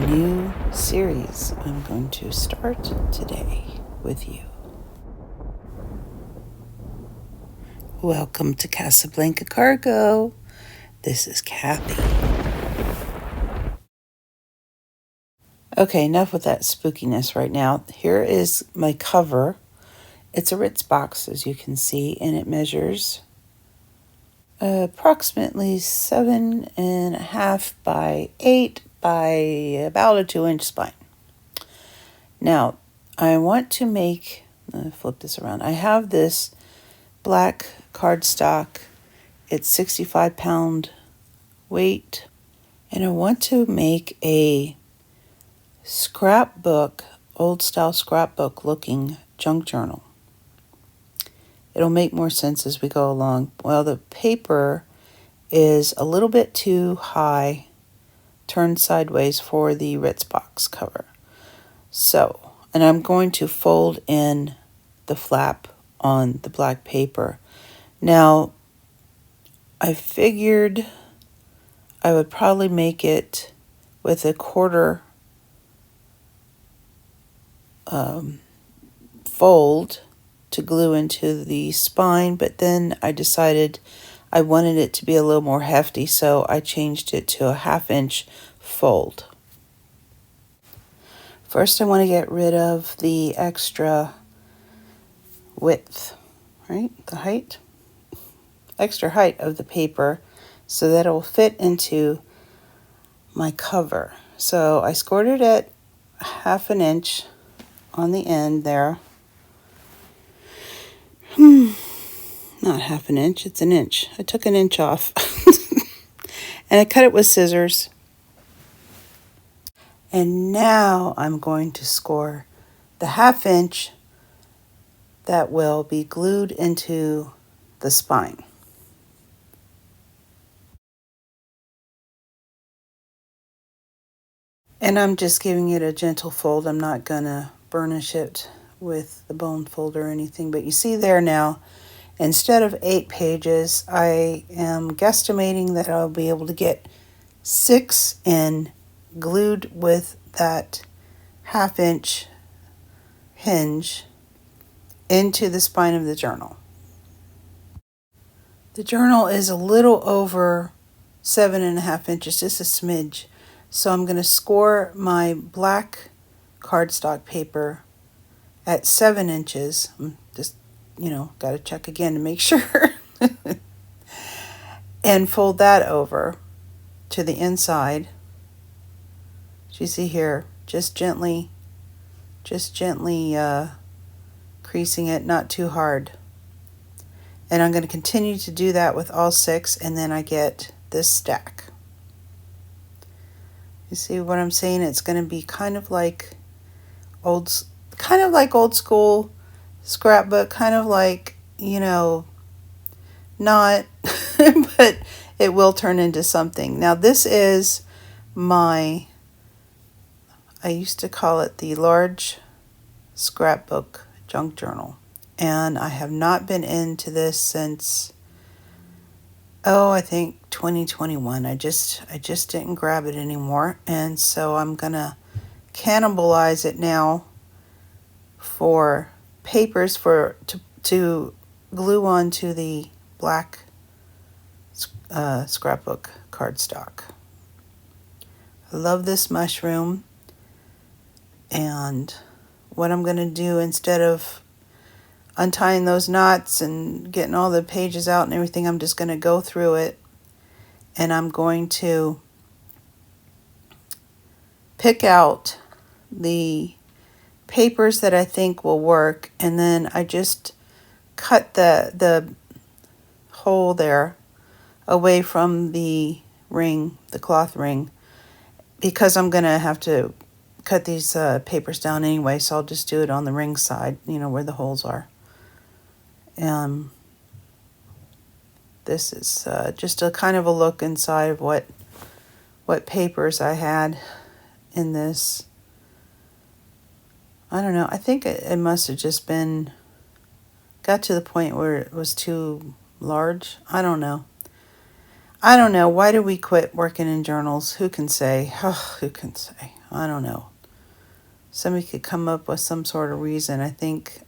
new series I'm going to start today with you. Welcome to Casablanca Cargo. This is Kathy. Okay, enough with that spookiness right now. Here is my cover. It's a Ritz box, as you can see, and it measures approximately 7.5 by 8 by about a 2-inch spine. Now, I want to make, flip this around. I have this black cardstock. It's 65-pound weight. And I want to make a scrapbook, old style scrapbook looking junk journal. It'll make more sense as we go along. Well, the paper is a little bit too high, turned sideways for the Ritz box cover. So, and I'm going to fold in the flap on the black paper. Now, I figured I would probably make it with a quarter fold to glue into the spine, but then I decided I wanted it to be a little more hefty, so I changed it to a 1/2-inch fold. First, I want to get rid of the extra width, right? The height, extra height of the paper, so that it will fit into my cover. So I scored it at 1/2 inch on the end there. Not 1/2 inch, it's an inch. I took an inch off. And I cut it with scissors. And now I'm going to score the 1/2 inch that will be glued into the spine. And I'm just giving it a gentle fold. I'm not going to burnish it with the bone fold or anything. But you see there now, instead of 8 pages, I am guesstimating that I'll be able to get 6 in glued with that 1/2 inch hinge into the spine of the journal. The journal is a little over 7.5 inches, just a smidge. So I'm going to score my black cardstock paper at 7 inches. I'm just, got to check again to make sure. And fold that over to the inside. As you see here, just gently creasing it, not too hard. And I'm going to continue to do that with all 6, and then I get this stack. You see what I'm saying? It's going to be kind of like old school scrapbook, kind of like, not, but it will turn into something. Now this is I used to call it the large scrapbook junk journal. And I have not been into this since, I think 2021. I just didn't grab it anymore. And so I'm going to cannibalize it now for papers to glue onto the black scrapbook cardstock. I love this mushroom. And what I'm going to do, instead of untying those knots and getting all the pages out and everything, I'm just going to go through it, and I'm going to pick out the papers that I think will work, and then I just cut the hole there away from the ring, the cloth ring, because I'm going to have to cut these papers down anyway, so I'll just do it on the ring side, where the holes are. This is just a kind of a look inside of what papers I had in this. I don't know. I think it must have just got to the point where it was too large. I don't know. Why did we quit working in journals? Who can say? Oh, who can say? I don't know. Somebody could come up with some sort of reason. I think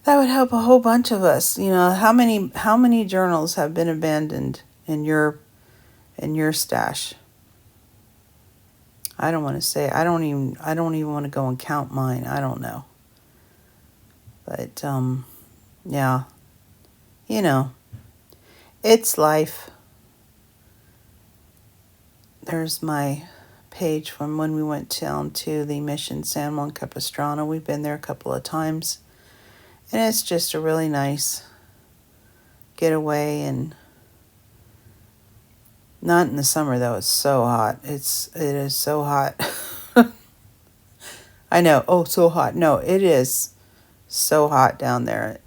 that would help a whole bunch of us. You know, how many journals have been abandoned in your stash? I don't want to say. I don't even want to go and count mine. I don't know. But yeah, you know, it's life. There's my page from when we went down to the Mission San Juan Capistrano. We've been there a couple of times, and it's just a really nice getaway. And not in the summer though. It's so hot. It is so hot. I know. Oh, so hot. No, it is so hot down there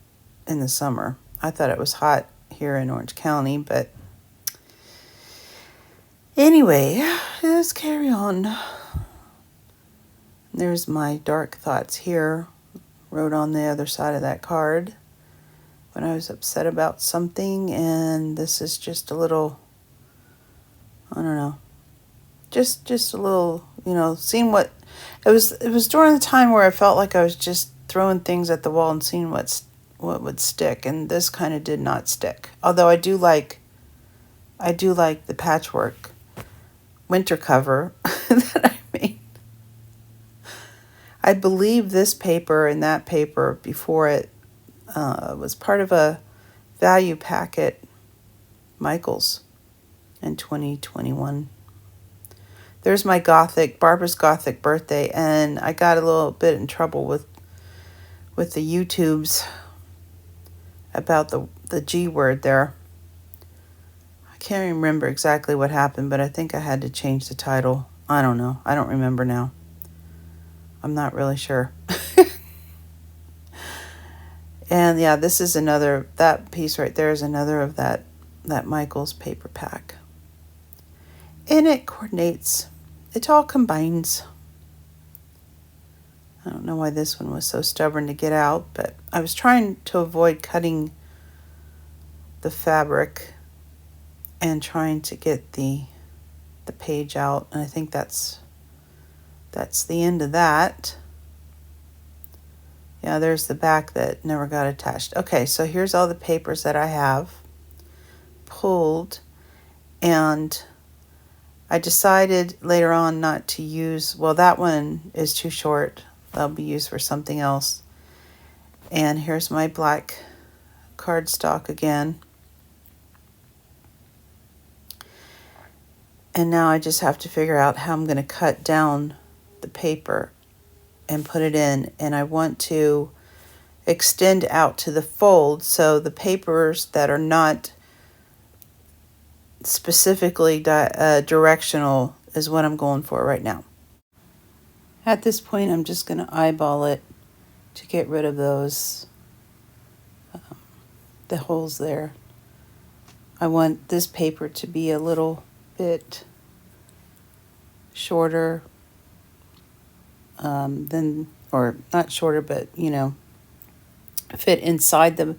in the summer. I thought it was hot here in Orange County, but anyway, let's carry on. There's my dark thoughts here, wrote on the other side of that card when I was upset about something, and this is just a little, I don't know, just a little, you know, seeing what, it was during the time where I felt like I was just throwing things at the wall and seeing what would stick, and this kind of did not stick. Although I do like the patchwork winter cover that I made. I believe this paper and that paper before it was part of a value packet, Michaels, in 2021. There's my Barbara's Gothic birthday, and I got a little bit in trouble with the YouTubes about the G word there. I can't remember exactly what happened, but I think I had to change the title. I don't know. I don't remember now. I'm not really sure. And yeah, this is another, that piece right there is another of that Michaels paper pack. And it coordinates. It all combines. I don't know why this one was so stubborn to get out, but I was trying to avoid cutting the fabric and trying to get the page out, and I think that's the end of that. Yeah, there's the back that never got attached. Okay, so here's all the papers that I have pulled, and I decided later on not to use, well, that one is too short. That'll be used for something else. And here's my black cardstock again. And now I just have to figure out how I'm going to cut down the paper and put it in. And I want to extend out to the fold, so the papers that are not specifically directional is what I'm going for right now. At this point, I'm just going to eyeball it to get rid of those, the holes there. I want this paper to be a little bit shorter than, or not shorter, but, you know, fit inside the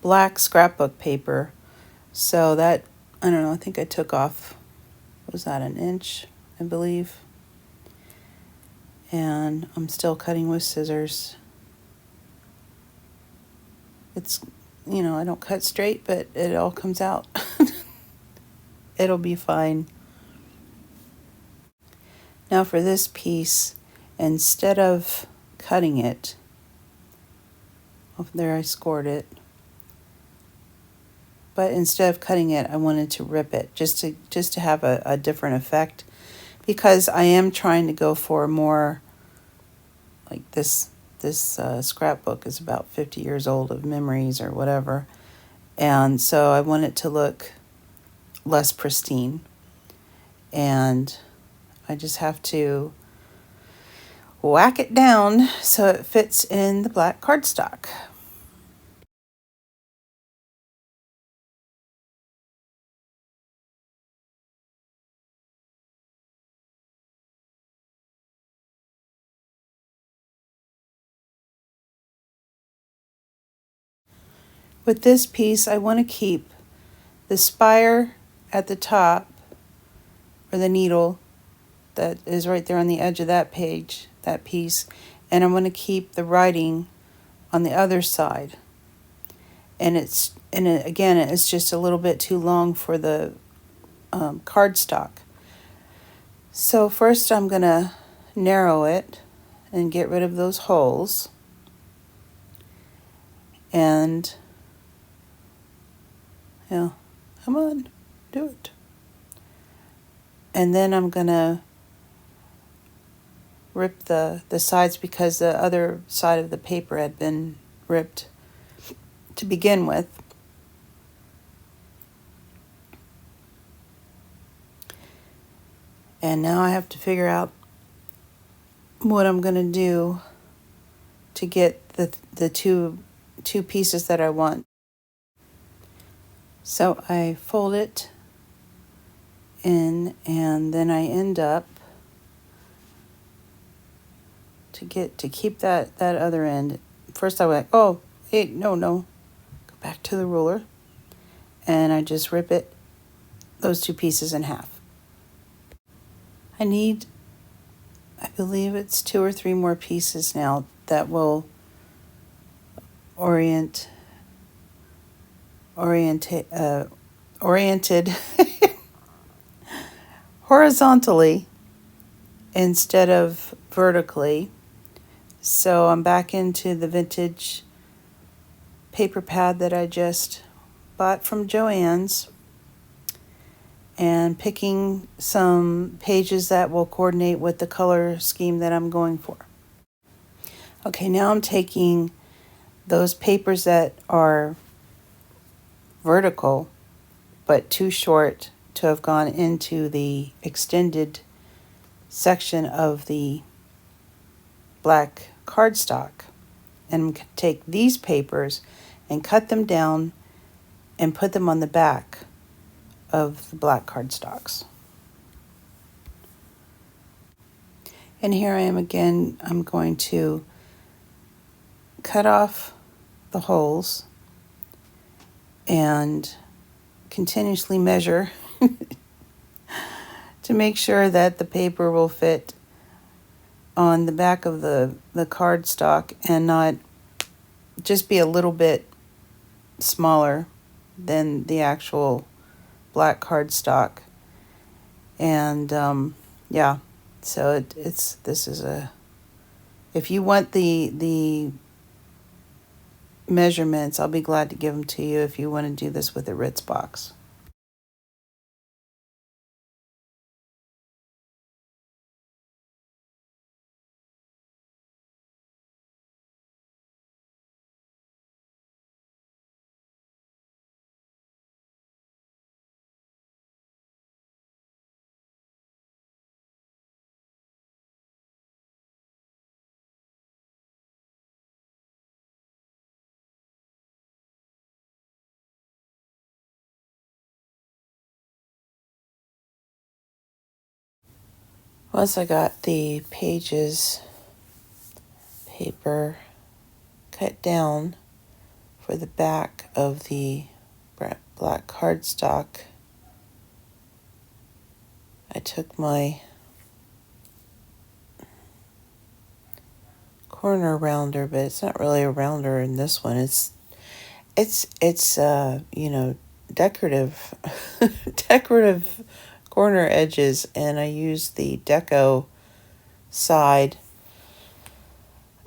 black scrapbook paper. So that, I don't know, I think I took off, was that an inch, I believe. And I'm still cutting with scissors. It's, you know, I don't cut straight, but it all comes out. It'll be fine. Now for this piece, instead of cutting it, oh, there I scored it. But instead of cutting it, I wanted to rip it just to have a different effect, because I am trying to go for more, like this scrapbook is about 50 years old of memories or whatever. And so I want it to look less pristine. And I just have to whack it down so it fits in the black cardstock. With this piece, I want to keep the spire at the top or the needle that is right there on the edge of that page, that piece, and I'm going to keep the writing on the other side. And again, it's just a little bit too long for the cardstock. So first I'm going to narrow it and get rid of those holes. And, yeah, come on, do it. And then I'm going to rip the sides because the other side of the paper had been ripped to begin with. And now I have to figure out what I'm going to do to get the two pieces that I want. So I fold it in, and then I end up to keep that other end. First I went, oh, hey, no, go back to the ruler, and I just rip those two pieces in half. I believe it's 2 or 3 more pieces now that will oriented horizontally instead of vertically. So I'm back into the vintage paper pad that I just bought from Joann's and picking some pages that will coordinate with the color scheme that I'm going for. Okay, now I'm taking those papers that are vertical but too short to have gone into the extended section of the black cardstock, and take these papers and cut them down and put them on the back of the black cardstocks. And here I am again. I'm going to cut off the holes and continuously measure to make sure that the paper will fit on the back of the cardstock and not just be a little bit smaller than the actual black cardstock. And yeah, so if you want the measurements, I'll be glad to give them to you if you want to do this with a Ritz box. Once I got the paper cut down for the back of the black cardstock, I took my corner rounder, but it's not really a rounder in this one. It's decorative decorative corner edges, and I used the deco side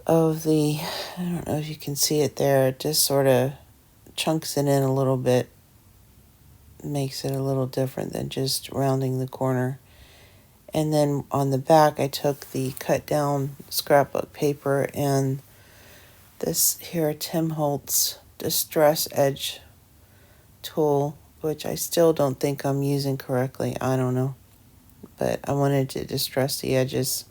of I don't know if you can see it there, it just sort of chunks it in a little bit, makes it a little different than just rounding the corner. And then on the back I took the cut down scrapbook paper and this here Tim Holtz Distress Edge tool, which I still don't think I'm using correctly. I don't know, but I wanted to distress the edges.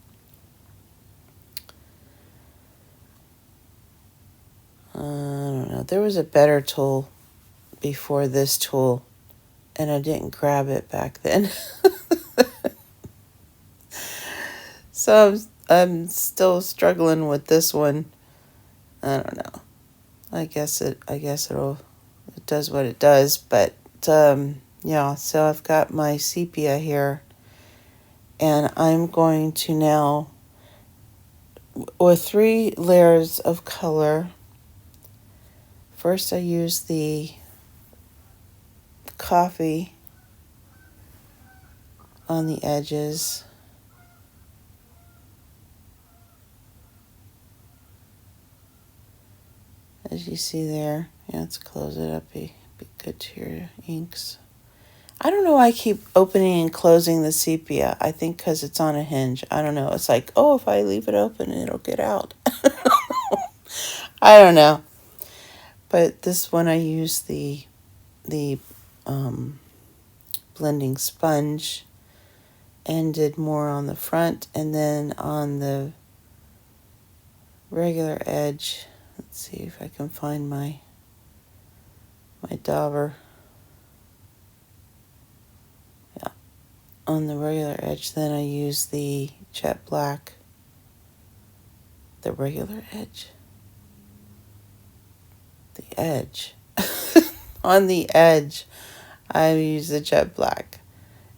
I don't know. There was a better tool before this tool, and I didn't grab it back then. So I'm still struggling with this one. I don't know. I guess it does what it does, but yeah, so I've got my sepia here, And I'm going to now, with 3 layers of color, first I use the coffee on the edges. As you see there, yeah, let's close it up, be good to your inks. I don't know why I keep opening and closing the sepia. I think because it's on a hinge. I don't know. It's like, oh, if I leave it open, it'll get out. I don't know. But this one I use the blending sponge and did more on the front, and then on the regular edge. Let's see if I can find my dauber. Yeah, on the regular edge, then I use the jet black. The regular edge. The edge. On the edge, I use the jet black.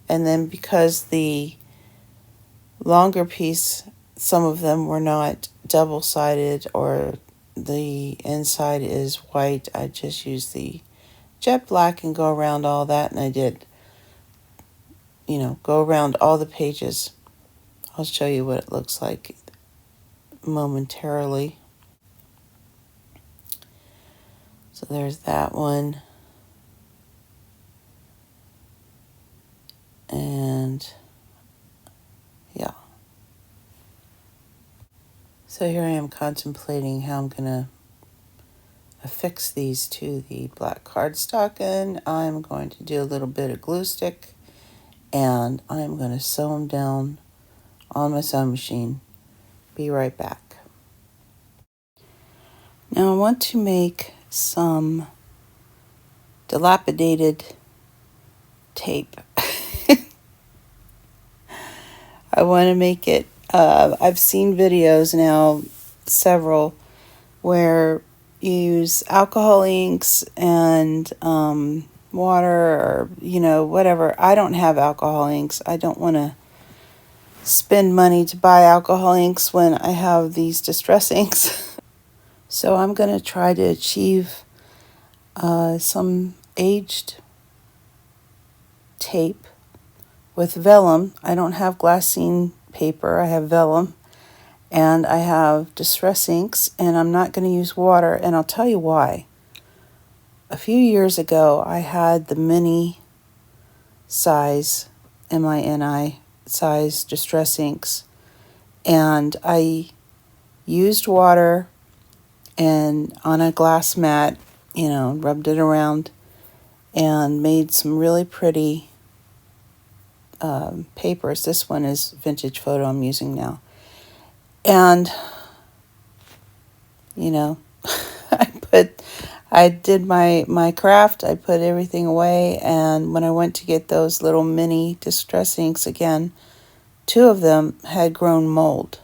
And then because the longer piece, some of them were not double-sided or the inside is white, I just use the jet black and go around all that. And I did, go around all the pages. I'll show you what it looks like momentarily. So there's that one. And yeah. So here I am contemplating how I'm going to affix these to the black cardstock, and I'm going to do a little bit of glue stick, and I'm going to sew them down on my sewing machine. Be right back. Now I want to make some dilapidated tape. I want to make it, I've seen videos now, several, where you use alcohol inks and water or, whatever. I don't have alcohol inks. I don't want to spend money to buy alcohol inks when I have these distress inks. So I'm going to try to achieve some aged tape with vellum. I don't have glassine paper. I have vellum. And I have distress inks, and I'm not going to use water, and I'll tell you why. A few years ago, I had the mini size, MINI size distress inks, and I used water and on a glass mat, rubbed it around and made some really pretty papers. This one is Vintage Photo I'm using now. And, I did my craft, I put everything away, and when I went to get those little mini distress inks again, 2 of them had grown mold.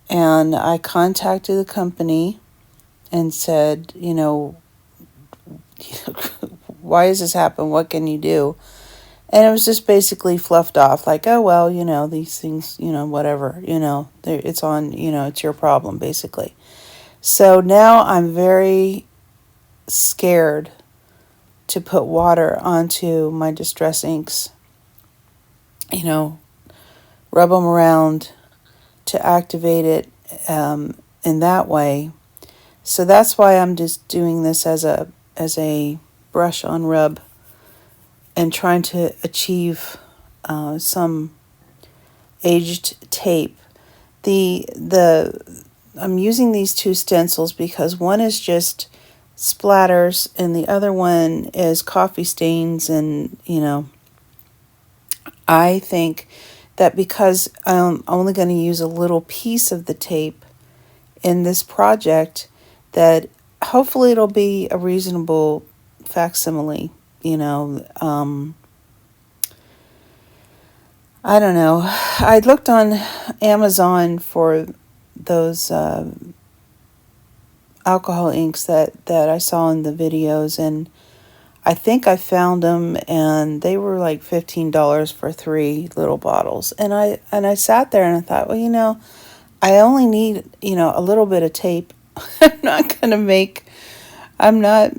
And I contacted the company and said, why does this happen? What can you do? And it was just basically fluffed off, like, oh, well, these things, whatever, it's on, it's your problem, basically. So now I'm very scared to put water onto my distress inks, rub them around to activate it in that way. So that's why I'm just doing this as a brush on rub and trying to achieve some aged tape. I'm using these 2 stencils because one is just splatters and the other one is coffee stains, and I think that because I'm only going to use a little piece of the tape in this project, that hopefully it'll be a reasonable facsimile, I don't know. I looked on Amazon for those alcohol inks that I saw in the videos, and I think I found them, and they were like $15 for 3 little bottles. And I sat there and I thought, well, I only need, a little bit of tape. I'm not going to make, I'm not,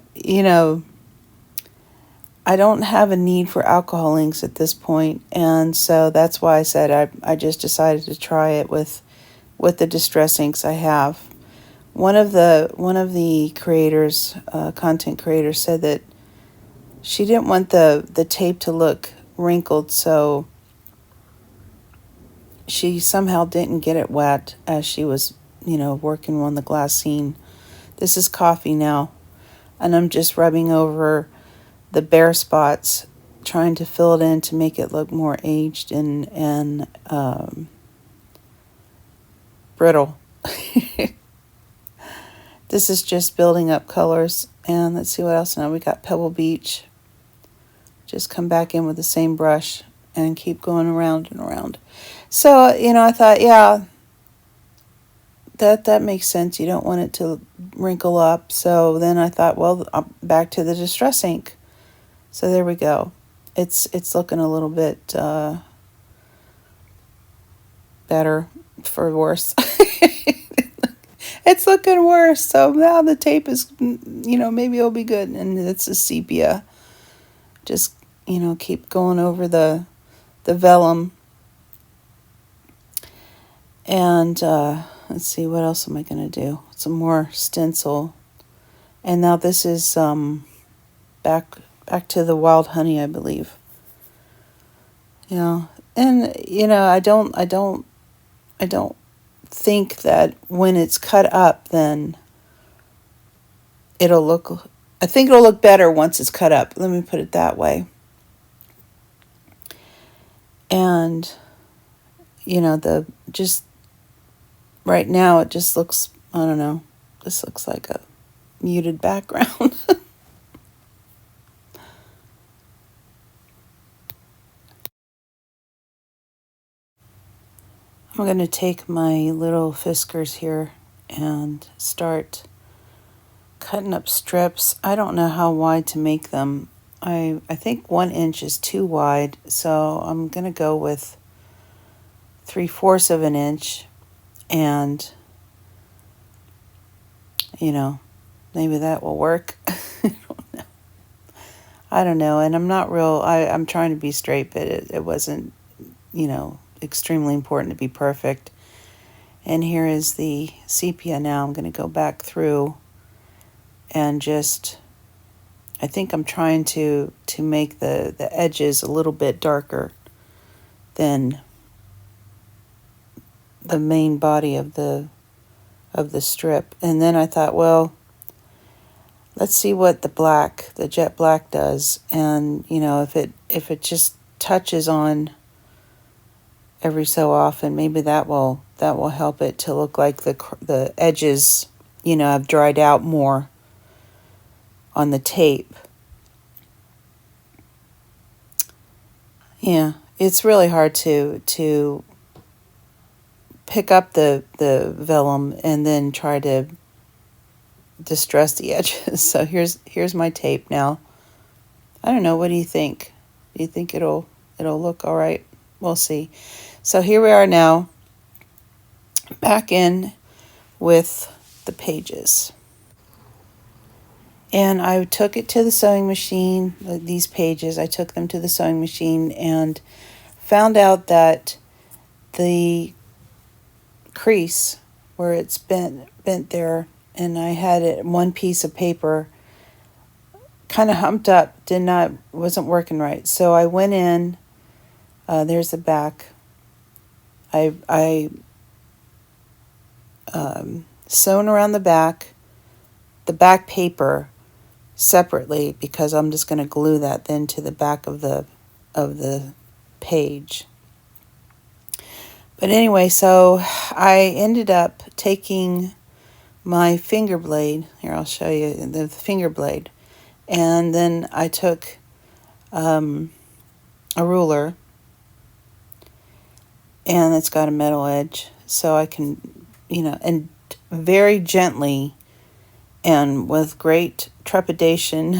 I don't have a need for alcohol inks at this point. And so that's why I said I just decided to try it with the distress inks I have. One of the creators, content creators, said that she didn't want the tape to look wrinkled, so she somehow didn't get it wet as she was, working on the glass scene. This is coffee now, and I'm just rubbing over the bare spots, trying to fill it in to make it look more aged and brittle. This is just building up colors. And let's see what else now. We got Pebble Beach. Just come back in with the same brush and keep going around and around. So, I thought, yeah, that makes sense. You don't want it to wrinkle up. So then I thought, well, back to the distress ink. So there we go. It's looking a little bit better for worse. It's looking worse. So now the tape is, maybe it'll be good. And it's a sepia. Just, keep going over the vellum. And let's see, what else am I going to do? Some more stencil. And now this is back to the wild honey, I believe. And I don't think that when it's cut up, then I think it'll look better once it's cut up. Let me put it that way. And, just right now it just looks, I don't know, this looks like a muted background. I'm going to take my little Fiskars here and start cutting up strips. I don't know how wide to make them. I think 1 inch is too wide, so I'm going to go with 3/4 of an inch, and, maybe that will work. I don't know, and I'm not I'm trying to be straight, but it wasn't, extremely important to be perfect. And here is the sepia now. I'm going to go back through and just, I think I'm trying to make the edges a little bit darker than the main body of the strip. And then I thought, well, let's see what the jet black does. And, if it just touches on every so often, maybe that will help it to look like the edges, have dried out more on the tape. Yeah, it's really hard to pick up the vellum and then try to distress the edges. So here's my tape now. I don't know, what do you think? Do you think it'll look all right? We'll see. So here we are now, back in with the pages. And I took it to the sewing machine, these pages, I took them to the sewing machine and found out that the crease where it's bent there, and I had it one piece of paper kind of humped up, wasn't working right. So I went in, there's the back. I sewn around the back paper separately, because I'm just going to glue that then to the back of the page. But anyway, so I ended up taking my finger blade. Here, I'll show you the finger blade. And then I took a ruler, and it's got a metal edge, so I can, and very gently and with great trepidation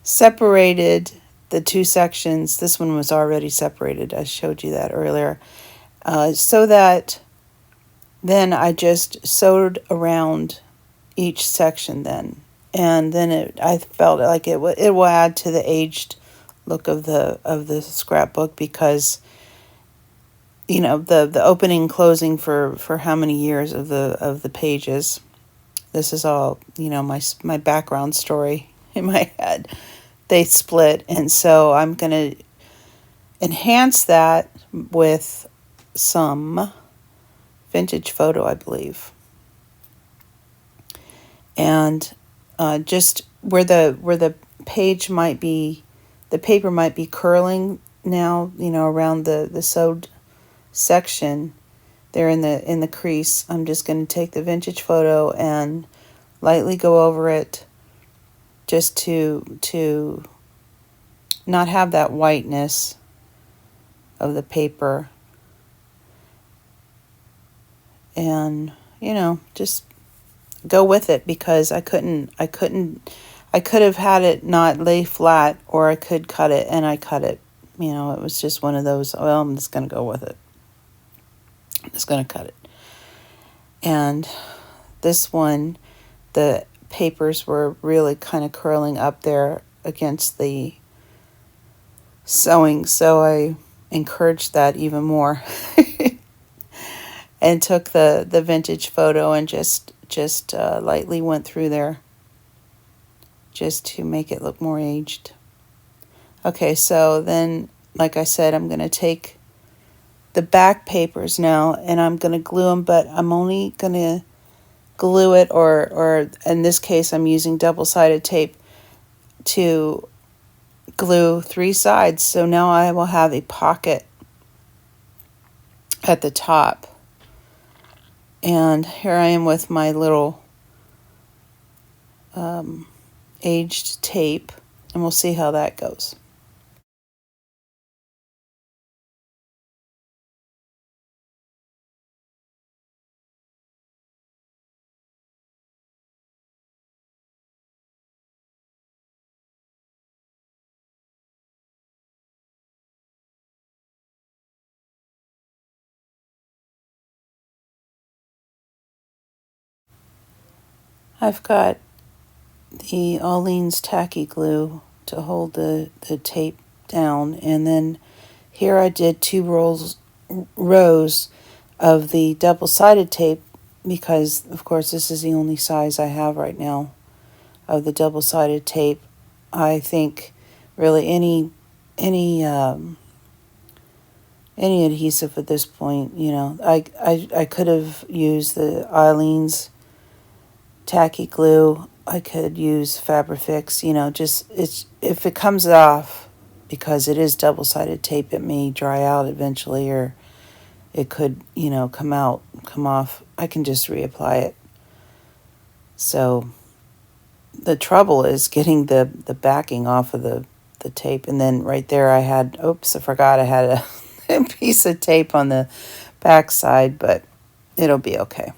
separated the two sections. This one was already separated. I showed you that earlier. So that then I just sewed around each section then. And then I felt like it will add to the aged look of the scrapbook, because the opening and closing for how many years of the pages. This is all my background story in my head. They split, and so I'm going to enhance that with some vintage photo, I believe. And just where the page might be, the paper might be curling now, around the sewed section there in the crease. I'm just going to take the vintage photo and lightly go over it, just to not have that whiteness of the paper, and just go with it, because I could have had it not lay flat, or I could cut it, and I cut it. It was just one of those, well, I'm just going to go with it. I'm just going to cut it. And this one, the papers were really kind of curling up there against the sewing, so I encouraged that even more. And took the vintage photo and just lightly went through there, just to make it look more aged. Okay, so then, like I said, I'm going to take the back papers now, and I'm going to glue them, but I'm only going to glue it, or in this case, I'm using double-sided tape to glue 3 sides. So now I will have a pocket at the top. And here I am with my little aged tape, and we'll see how that goes. I've got the Aleene's tacky glue to hold the tape down, and then here I did 2 rows of the double-sided tape, because of course this is the only size I have right now of the double-sided tape. I think really any adhesive at this point, I could have used the Aleene's tacky glue. I could use Fabrifix, just if it comes off, because it is double-sided tape, it may dry out eventually, or it could, come off. I can just reapply it. So the trouble is getting the backing off of the tape. And then right there I forgot I had a piece of tape on the back side, but it'll be okay.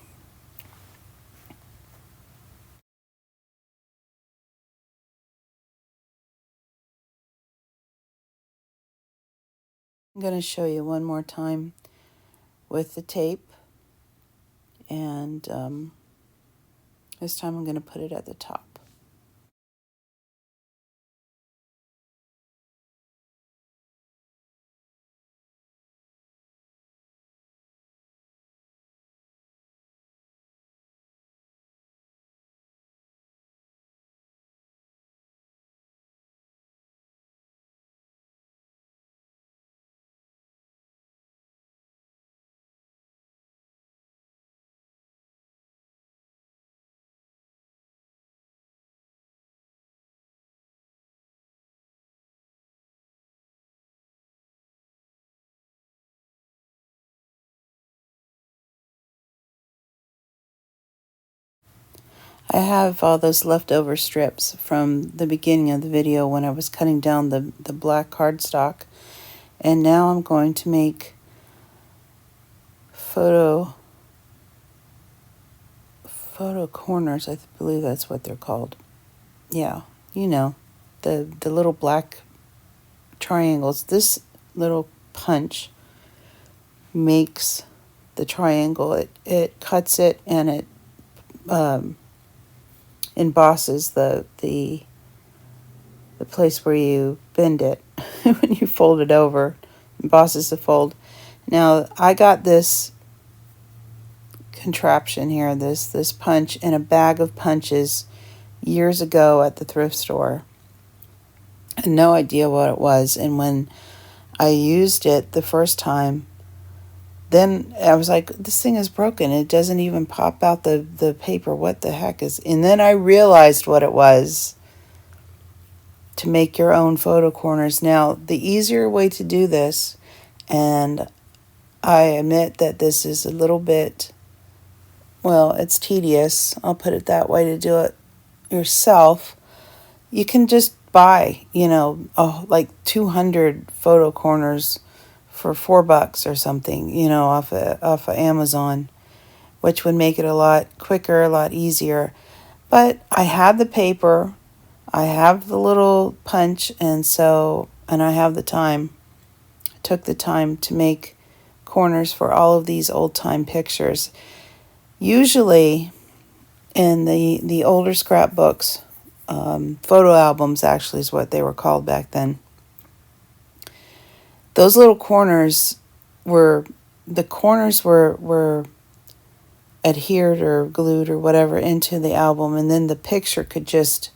I'm going to show you one more time with the tape, and this time I'm going to put it at the top. I have all those leftover strips from the beginning of the video when I was cutting down the black cardstock. And now I'm going to make photo corners. I believe that's what they're called. Yeah, the little black triangles. This little punch makes the triangle. It cuts it, and it embosses the place where you bend it when you fold it over. Embosses the fold. Now I got this contraption here, this punch, in a bag of punches years ago at the thrift store. I had no idea what it was, and when I used it the first time, then I was like, this thing is broken. It doesn't even pop out the paper. What the heck is... And then I realized what it was, to make your own photo corners. Now, the easier way to do this, and I admit that this is a little bit, well, it's tedious, I'll put it that way, to do it yourself. You can just buy, like 200 photo corners for $4 or something, off of Amazon, which would make it a lot quicker, a lot easier. But I had the paper, I have the little punch, and I have the time. I took the time to make corners for all of these old-time pictures. Usually in the older scrapbooks, photo albums actually is what they were called back then, those little corners were adhered or glued or whatever into the album, and then the picture could just,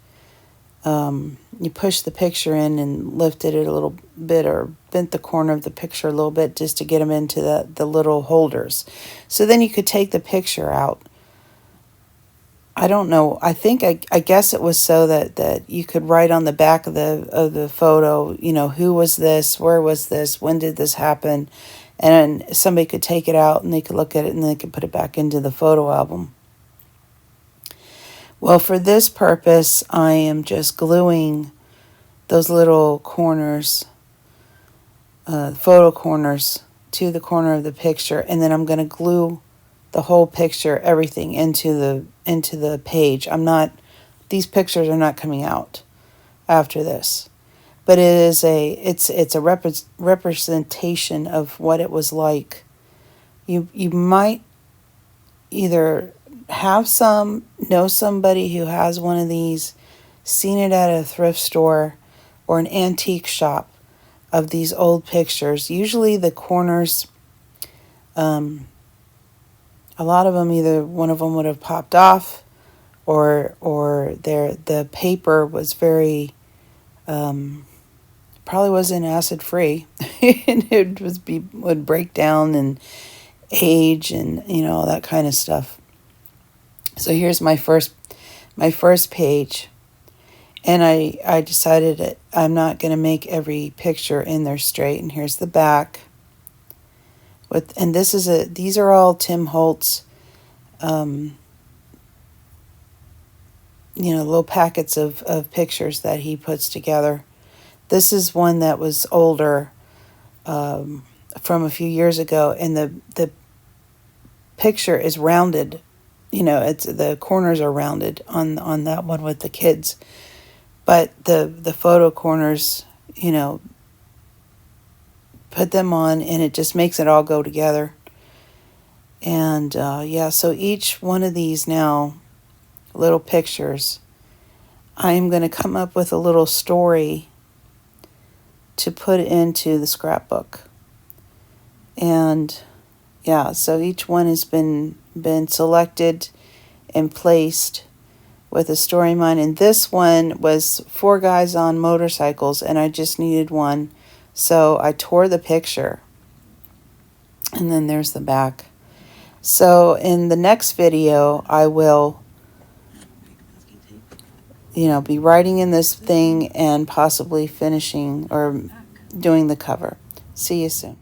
you push the picture in and lifted it a little bit, or bent the corner of the picture a little bit, just to get them into the little holders. So then you could take the picture out. I don't know. I guess it was so that you could write on the back of the photo, who was this, where was this, when did this happen, and somebody could take it out and they could look at it and they could put it back into the photo album. Well, for this purpose, I am just gluing those little corners, photo corners, to the corner of the picture, and then I'm going to glue the whole picture, everything into the page. These pictures are not coming out after this, but it's a representation of what it was like. You might either know somebody who has one of these, seen it at a thrift store or an antique shop of these old pictures. Usually the corners, a lot of them, either one of them would have popped off, or the paper was very, probably wasn't acid free, and it would break down and age, and all that kind of stuff. So here's my first page, and I decided that I'm not going to make every picture in there straight. And here's the back. And these are all Tim Holtz, little packets of pictures that he puts together. This is one that was older, from a few years ago, and the picture is rounded. It's the corners are rounded on that one with the kids, but the photo corners, put them on, and it just makes it all go together. And so each one of these now little pictures, I am going to come up with a little story to put into the scrapbook. And so each one has been selected and placed with a story in mind. And this one was 4 guys on motorcycles, and I just needed one. So I tore the picture, and then there's the back. So in the next video, I will, be writing in this thing and possibly finishing or doing the cover. See you soon.